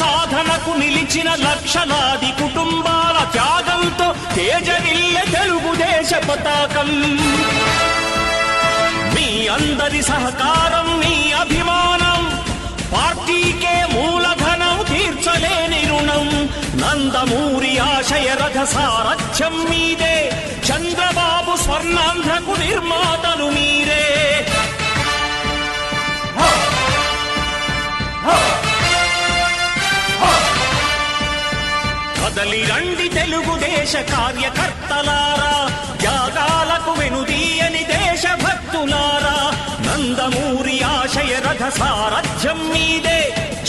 సాధనకు నిలిచిన లక్షలాది కుటుంబాల త్యాగంతో తేజరిల్లె తెలుగుదేశ పతాకం. మీ అందరి సహకారం, మీ అభిమానం పార్టీకే మూలధనం, తీర్చలేని రుణం. నందమూరి ఆశయ రథ సారథ్యం మీదే, చంద్రబాబు స్వర్ణాంధ్రకు నిర్మాతలు మీరే. కదలి రండి తెలుగుదేశ కార్యకర్తలారా, త్యాగాలకు వెనుదీయని దేశభక్తులారా. నందమూరి ఆశయ రథ సారథ్యం మీదే,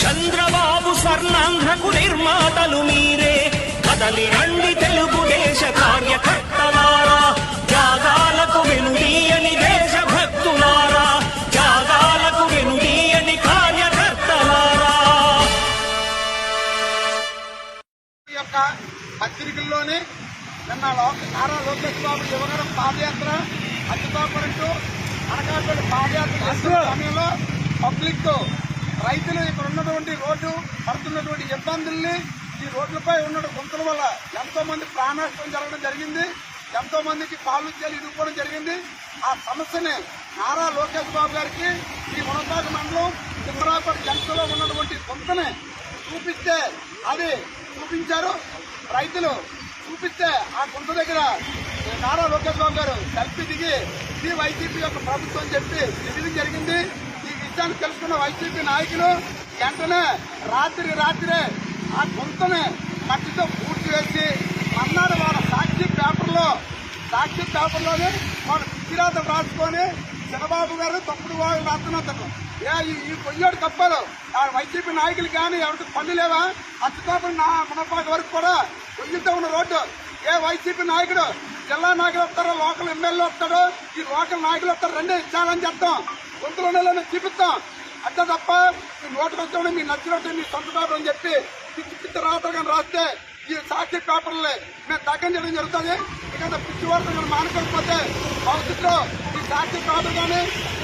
చంద్రబాబు స్వర్ణాంధ్రకు నిర్మాతలు మీరే. కదలి రండి తెలుగుదేశ కార్యకర్తలారా, త్యాగాలకు వెనుదీయని దేశభక్తులారా, త్యాగాలకు వెనుదీయని కార్యకర్తలారా. పత్రికల్లోనే నిన్న నారా లోకేష్ బాబు యువగరం పాదయాత్ర అడ్డుకోపడుతూ అనకాపల్లి పాదయాత్ర చేస్తున్న సమయంలో పబ్లిక్ రైతులు ఇక్కడ ఉన్నటువంటి రోడ్డు పడుతున్నటువంటి ఇబ్బందుల్ని, ఈ రోడ్లపై ఉన్న గుంతల వల్ల ఎంతో మంది ప్రాణనష్టం జరగడం జరిగింది, ఎంతో మందికి కాలుష్యాలు ఇరుక్కోవడం జరిగింది. ఆ సమస్యని నారా లోకేష్ బాబు గారికి ఈ మునపాక మండలం తిమ్మరాపేట జంక్షన్లో ఉన్నటువంటి గుంతని చూపిస్తే అది చూపించారు. రైతులు చూపిస్తే ఆ గుంత దగ్గర నారా లోకేష్ బాబు గారు సెల్ఫీ దిగి ఇది వైసీపీ యొక్క ప్రభుత్వం చెప్పి దిగడం జరిగింది. ఈ విషయాన్ని తెలుసుకున్న వైసీపీ నాయకులు వెంటనే రాత్రే ఆ గుంతని మట్టితో పూర్తి వేసి అన్నాడు వాళ్ళ సాక్షి పేపర్లోనే వాళ్ళ కిరాతలు రాసుకొని చంద్రబాబు గారు తప్పుడు వాళ్ళు రాస్తున్నారు. ఈ పొయ్యోడు కప్పారు ఆ వైసీపీ నాయకులు కానీ ఎవరికి పనులు లేవా? అచ్చుకోపడి నా మునపాక వరకు కూడా పొయ్యితో ఉన్న రోడ్డు ఏ వైసీపీ నాయకుడు జిల్లా నాయకులు వస్తారో, లోకల్ ఎమ్మెల్యే వస్తాడో, ఈ లోకల్ నాయకులు వస్తారు, రెండే ఛాలెంజ్ చేస్తాం, గొంతులోనే చూపిస్తాం. అంతే తప్ప మీ నోటుకు వచ్చామని మీ నచ్చినట్టు మీ సొంత పేపర్ అని చెప్పి పిచ్చి రాత్రి కానీ రాస్తే ఈ సాక్షి పేపర్లే మేము దగ్గర చేయడం జరుగుతుంది. ఇక పిచ్చి వార్తలు కానీ మానుకోకపోతే భవిష్యత్తులో ఈ సాక్షి పేపర్ కానీ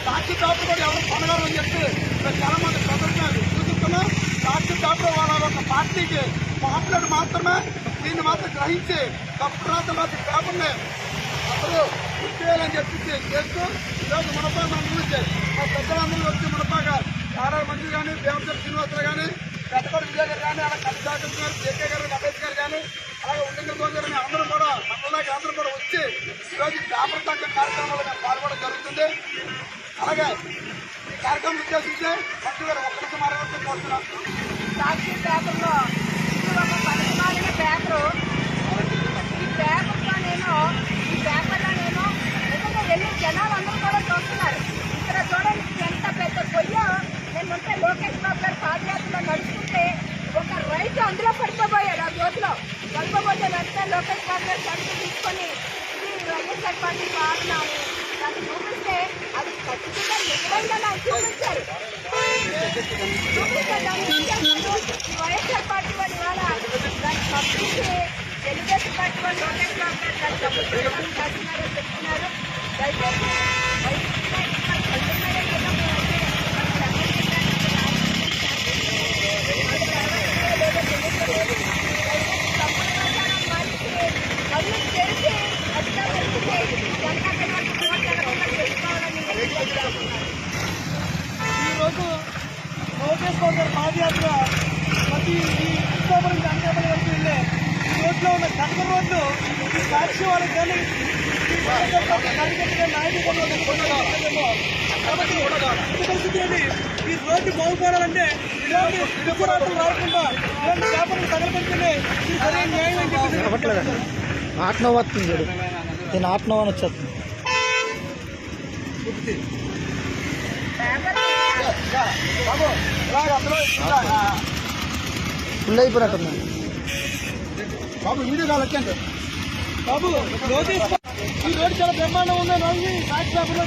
సాక్షి పేపర్ కూడా ఎవరు కొనగలరని చెప్పి మేము చాలా మంది ప్రదర్శనలు చూస్తున్నాం. సాక్షి పేపర్ వాళ్ళ ఒక పార్టీకి పాపులర్ మాత్రమే, దీన్ని మాత్రం గ్రహించి తప్పుడు రాత్రి పేపర్ని అసలు చేయాలని చెప్పి చేస్తూ ఈరోజు మునపాక నుంచి మా పెద్దలందరూ వచ్చి మునపాక చాలా మంది కానీ దేవతల శ్రీనివాసరావు కానీ పెద్దపడి విజయ్ గారు కానీ అలా కవితాకర్ గారు, జేకే గారు, రమేష్ గారు కానీ అలాగే ఉండింగల్ గోల్ గారు అందరూ కూడా మండలానికి అందరూ కూడా వచ్చి ఈరోజు పేపర్ తగ్గ కార్యక్రమాలు పాల్గొనడం జరుగుతుంది. అలాగే ఈ కార్యక్రమం ఉద్దేశించి మంత్రి గారు ఒక్కరికి మాట్లాడుతూ కోరుతున్నాం. సాక్షి పేపర్లో పనికిమాలిన పేపరు, ఈ పేపర్లోనేమో నిజంగా వెళ్ళి జనాలు అందరూ కూడా చూస్తున్నారు. ఇక్కడ చూడండి ఎంత పెద్ద పొయ్యో. నేనుంటే లోకేష్ బాబు గారు పాదయాత్రలో నడుచుకుంటే ఒక రైతు అందులో పడిపోయాడు. ఆ గోతులో పడిపోతే వెంటనే లోకేష్ బాబు గారు చదువు తీసుకొని ఇది వైఎస్ఆర్ పార్టీ పాలన అని దాన్ని చూపిస్తే అది ఖచ్చితంగా నిజంగా నాకు చూపించారు. వైఎస్ఆర్ పార్టీ వాళ్ళు ఇవాళ దాన్ని పంపించి తెలుగుదేశం పార్టీ వాళ్ళు లోకేష్ బాబు గారు దాన్ని చేస్తున్నారని చెప్తున్నారు. దయచేసి ఈరోజు లోకేష్ బాబు గారి పాదయాత్ర ప్రతి ఈ అక్టోబర్ నుంచి అనకాపల్లి వరకు వెళ్ళే ఈ రోడ్లో ఉన్న కనక రోడ్లు ఈ సాక్షి వాళ్ళకి కానీ కార్యకర్తగా నాయకులు కాబట్టి పరిస్థితి ఏంటి? ఈ రోడ్డు బాగుపడాలంటే ఇలాంటి ఇడుకురాటలు రాకుండా ఇలాంటి పేపర్లు తగలబెడితేనే ఇది సరైన న్యాయం అని చెప్పి ఆటనో వస్తుంది చూడు, నేను ఆటనో అని వచ్చేస్తుంది. ఫుల్ అయిపోయినట్టుంది బాబు. వీడియో కాల్ వచ్చండి బాబు. ఈ రోడ్డు చాలా బ్రహ్మాండం ఉందని సాక్షి పేపర్లో